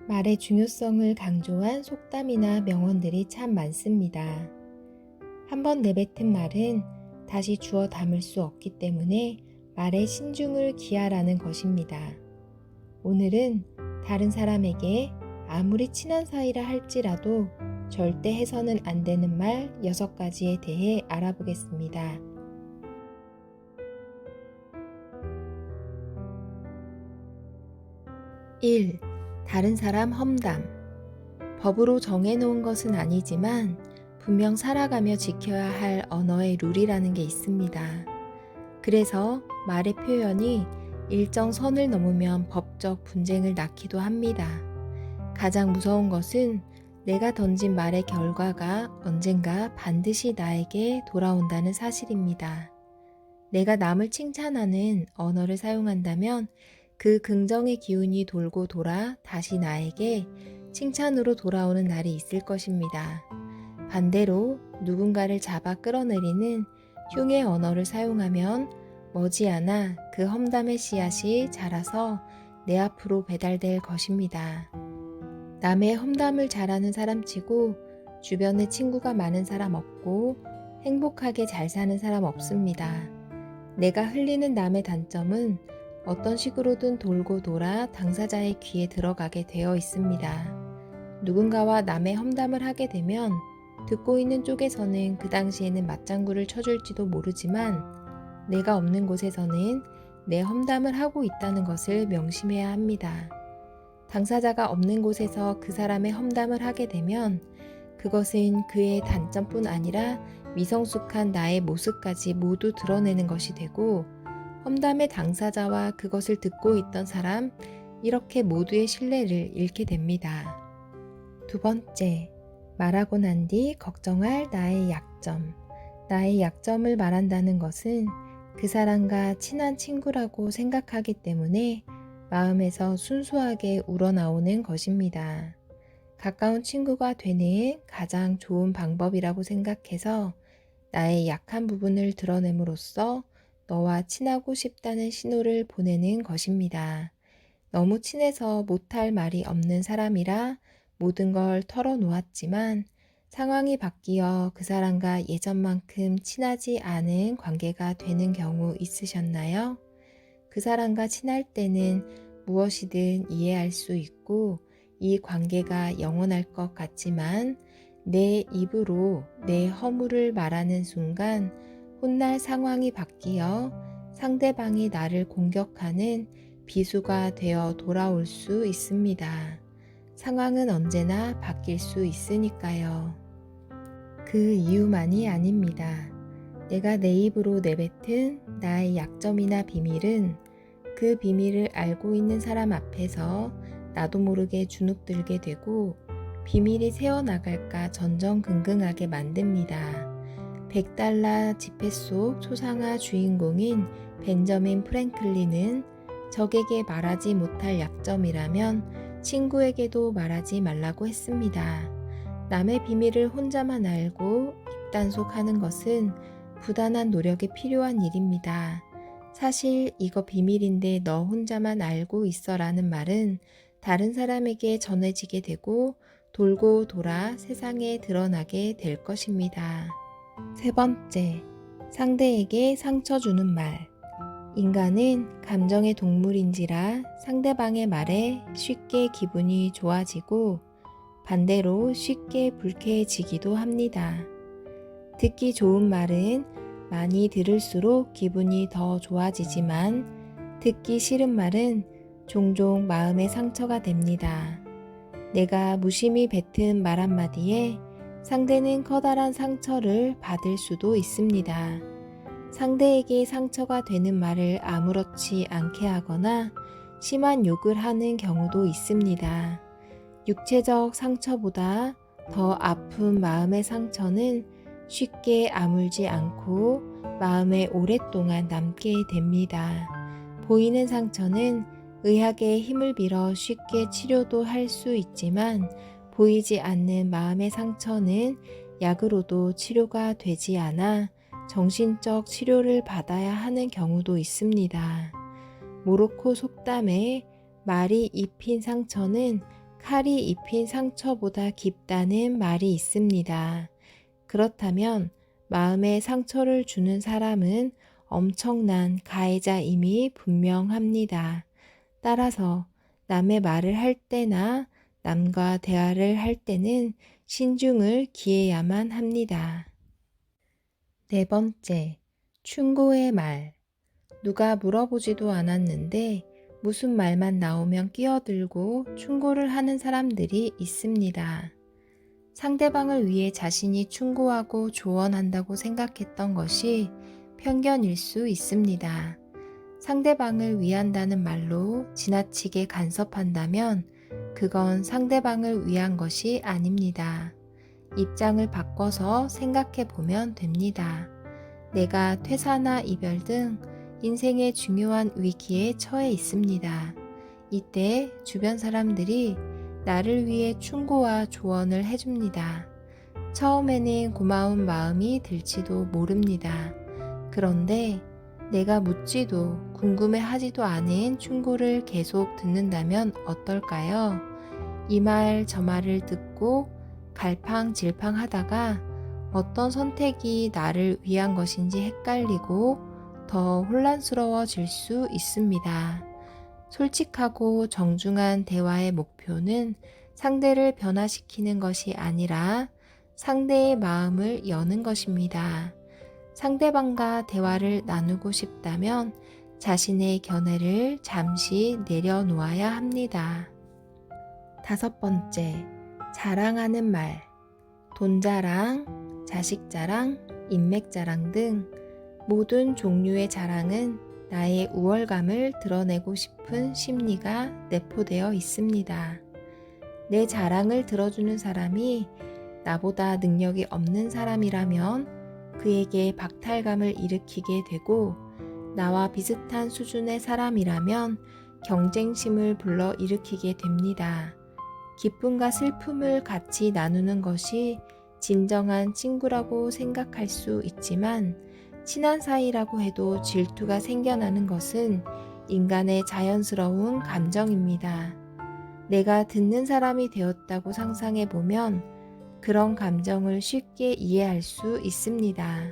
말의 중요성을 강조한 속담이나 명언들이 참 많습니다. 한번 내뱉은 말은 다시 주워 담을 수 없기 때문에 말의 신중을 기하라는 것입니다. 오늘은 다른 사람에게 아무리 친한 사이라 할지라도 절대 해서는 안 되는 말 6가지에 대해 알아보겠습니다. 1. 다른 사람 험담. 법으로 정해놓은 것은 아니지만 분명 살아가며 지켜야 할 언어의 룰이라는 게 있습니다. 그래서 말의 표현이 일정 선을 넘으면 법적 분쟁을 낳기도 합니다. 가장 무서운 것은 내가 던진 말의 결과가 언젠가 반드시 나에게 돌아온다는 사실입니다. 내가 남을 칭찬하는 언어를 사용한다면 그 긍정의 기운이 돌고 돌아 다시 나에게 칭찬으로 돌아오는 날이 있을 것입니다. 반대로 누군가를 잡아 끌어내리는 흉의 언어를 사용하면 머지않아 그 험담의 씨앗이 자라서 내 앞으로 배달될 것입니다. 남의 험담을 잘하는 사람치고 주변에 친구가 많은 사람 없고 행복하게 잘 사는 사람 없습니다. 내가 흘리는 남의 단점은 어떤 식으로든 돌고 돌아 당사자의 귀에 들어가게 되어 있습니다. 누군가와 남의 험담을 하게 되면 듣고 있는 쪽에서는 그 당시에는 맞장구를 쳐줄지도 모르지만 내가 없는 곳에서는 내 험담을 하고 있다는 것을 명심해야 합니다. 당사자가 없는 곳에서 그 사람의 험담을 하게 되면 그것은 그의 단점뿐 아니라 미성숙한 나의 모습까지 모두 드러내는 것이 되고 험담의 당사자와 그것을 듣고 있던 사람, 이렇게 모두의 신뢰를 잃게 됩니다. 2번째, 말하고 난 뒤 걱정할 나의 약점. 나의 약점을 말한다는 것은 그 사람과 친한 친구라고 생각하기 때문에 마음에서 순수하게 우러나오는 것입니다. 가까운 친구가 되는 가장 좋은 방법이라고 생각해서 나의 약한 부분을 드러냄으로써 너와 친하고 싶다는 신호를 보내는 것입니다. 너무 친해서 못할 말이 없는 사람이라 모든 걸 털어놓았지만 상황이 바뀌어 그 사람과 예전만큼 친하지 않은 관계가 되는 경우 있으셨나요? 그 사람과 친할 때는 무엇이든 이해할 수 있고 이 관계가 영원할 것 같지만 내 입으로 내 허물을 말하는 순간 훗날 상황이 바뀌어 상대방이 나를 공격하는 비수가 되어 돌아올 수 있습니다. 상황은 언제나 바뀔 수 있으니까요. 그 이유만이 아닙니다. 내가 내 입으로 내뱉은 나의 약점이나 비밀은 그 비밀을 알고 있는 사람 앞에서 나도 모르게 주눅들게 되고 비밀이 새어나갈까 전전긍긍하게 만듭니다. 100달러 지폐 속 초상화 주인공인 벤저민 프랭클린은 적에게 말하지 못할 약점이라면 친구에게도 말하지 말라고 했습니다. 남의 비밀을 혼자만 알고 입단속하는 것은 부단한 노력이 필요한 일입니다. 사실 이거 비밀인데 너 혼자만 알고 있어라는 말은 다른 사람에게 전해지게 되고 돌고 돌아 세상에 드러나게 될 것입니다. 3번째, 상대에게 상처 주는 말. 인간은 감정의 동물인지라 상대방의 말에 쉽게 기분이 좋아지고 반대로 쉽게 불쾌해지기도 합니다. 듣기 좋은 말은 많이 들을수록 기분이 더 좋아지지만 듣기 싫은 말은 종종 마음의 상처가 됩니다. 내가 무심히 뱉은 말 한마디에 상대는 커다란 상처를 받을 수도 있습니다. 상대에게 상처가 되는 말을 아무렇지 않게 하거나 심한 욕을 하는 경우도 있습니다. 육체적 상처보다 더 아픈 마음의 상처는 쉽게 아물지 않고 마음에 오랫동안 남게 됩니다. 보이는 상처는 의학의 힘을 빌어 쉽게 치료도 할 수 있지만 보이지 않는 마음의 상처는 약으로도 치료가 되지 않아 정신적 치료를 받아야 하는 경우도 있습니다. 모로코 속담에 말이 입힌 상처는 칼이 입힌 상처보다 깊다는 말이 있습니다. 그렇다면 마음에 상처를 주는 사람은 엄청난 가해자임이 분명합니다. 따라서 남의 말을 할 때나 남과 대화를 할 때는 신중을 기해야만 합니다. 네 번째, 충고의 말. 누가 물어보지도 않았는데 무슨 말만 나오면 끼어들고 충고를 하는 사람들이 있습니다. 상대방을 위해 자신이 충고하고 조언한다고 생각했던 것이 편견일 수 있습니다. 상대방을 위한다는 말로 지나치게 간섭한다면 그건 상대방을 위한 것이 아닙니다. 입장을 바꿔서 생각해 보면 됩니다. 내가 퇴사나 이별 등 인생의 중요한 위기에 처해 있습니다. 이때 주변 사람들이 나를 위해 충고와 조언을 해줍니다. 처음에는 고마운 마음이 들지도 모릅니다. 그런데 내가 묻지도 궁금해하지도 않은 충고를 계속 듣는다면 어떨까요? 이 말 저 말을 듣고 갈팡질팡하다가 어떤 선택이 나를 위한 것인지 헷갈리고 더 혼란스러워질 수 있습니다. 솔직하고 정중한 대화의 목표는 상대를 변화시키는 것이 아니라 상대의 마음을 여는 것입니다. 상대방과 대화를 나누고 싶다면 자신의 견해를 잠시 내려놓아야 합니다. 다섯 번째, 자랑하는 말. 돈 자랑, 자식 자랑, 인맥 자랑 등 모든 종류의 자랑은 나의 우월감을 드러내고 싶은 심리가 내포되어 있습니다. 내 자랑을 들어주는 사람이 나보다 능력이 없는 사람이라면 그에게 박탈감을 일으키게 되고, 나와 비슷한 수준의 사람이라면 경쟁심을 불러 일으키게 됩니다. 기쁨과 슬픔을 같이 나누는 것이 진정한 친구라고 생각할 수 있지만, 친한 사이라고 해도 질투가 생겨나는 것은 인간의 자연스러운 감정입니다. 내가 듣는 사람이 되었다고 상상해 보면 그런 감정을 쉽게 이해할 수 있습니다.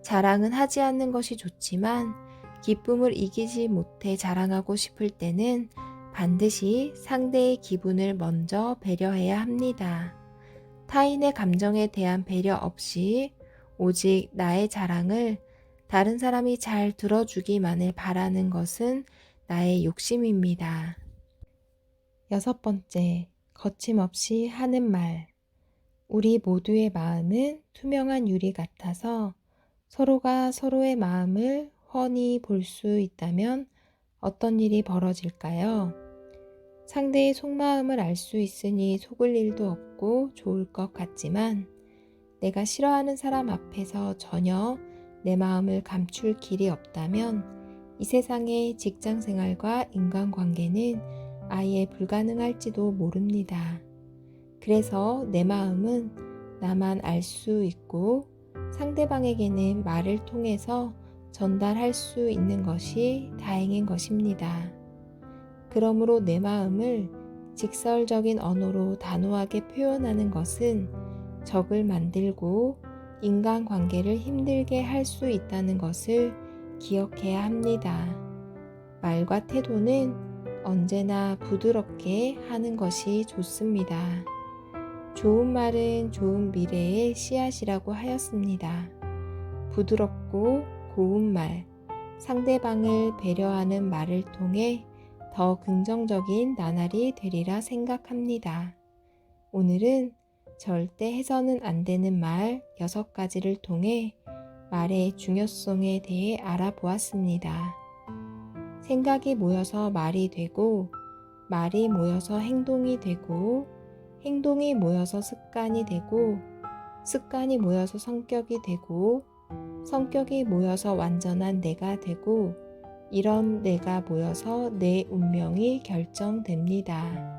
자랑은 하지 않는 것이 좋지만 기쁨을 이기지 못해 자랑하고 싶을 때는 반드시 상대의 기분을 먼저 배려해야 합니다. 타인의 감정에 대한 배려 없이 오직 나의 자랑을 다른 사람이 잘 들어주기만을 바라는 것은 나의 욕심입니다. 여섯 번째, 거침없이 하는 말. 우리 모두의 마음은 투명한 유리 같아서 서로가 서로의 마음을 훤히 볼 수 있다면 어떤 일이 벌어질까요? 상대의 속마음을 알 수 있으니 속을 일도 없고 좋을 것 같지만, 내가 싫어하는 사람 앞에서 전혀 내 마음을 감출 길이 없다면 이 세상의 직장 생활과 인간관계는 아예 불가능할지도 모릅니다. 그래서 내 마음은 나만 알 수 있고 상대방에게는 말을 통해서 전달할 수 있는 것이 다행인 것입니다. 그러므로 내 마음을 직설적인 언어로 단호하게 표현하는 것은 적을 만들고 인간관계를 힘들게 할 수 있다는 것을 기억해야 합니다. 말과 태도는 언제나 부드럽게 하는 것이 좋습니다. 좋은 말은 좋은 미래의 씨앗이라고 하였습니다. 부드럽고 고운 말, 상대방을 배려하는 말을 통해 더 긍정적인 나날이 되리라 생각합니다. 오늘은 절대 해서는 안 되는 말 6가지를 통해 말의 중요성에 대해 알아보았습니다. 생각이 모여서 말이 되고, 말이 모여서 행동이 되고, 행동이 모여서 습관이 되고, 습관이 모여서 성격이 되고, 성격이 모여서 완전한 내가 되고, 이런 내가 모여서 내 운명이 결정됩니다.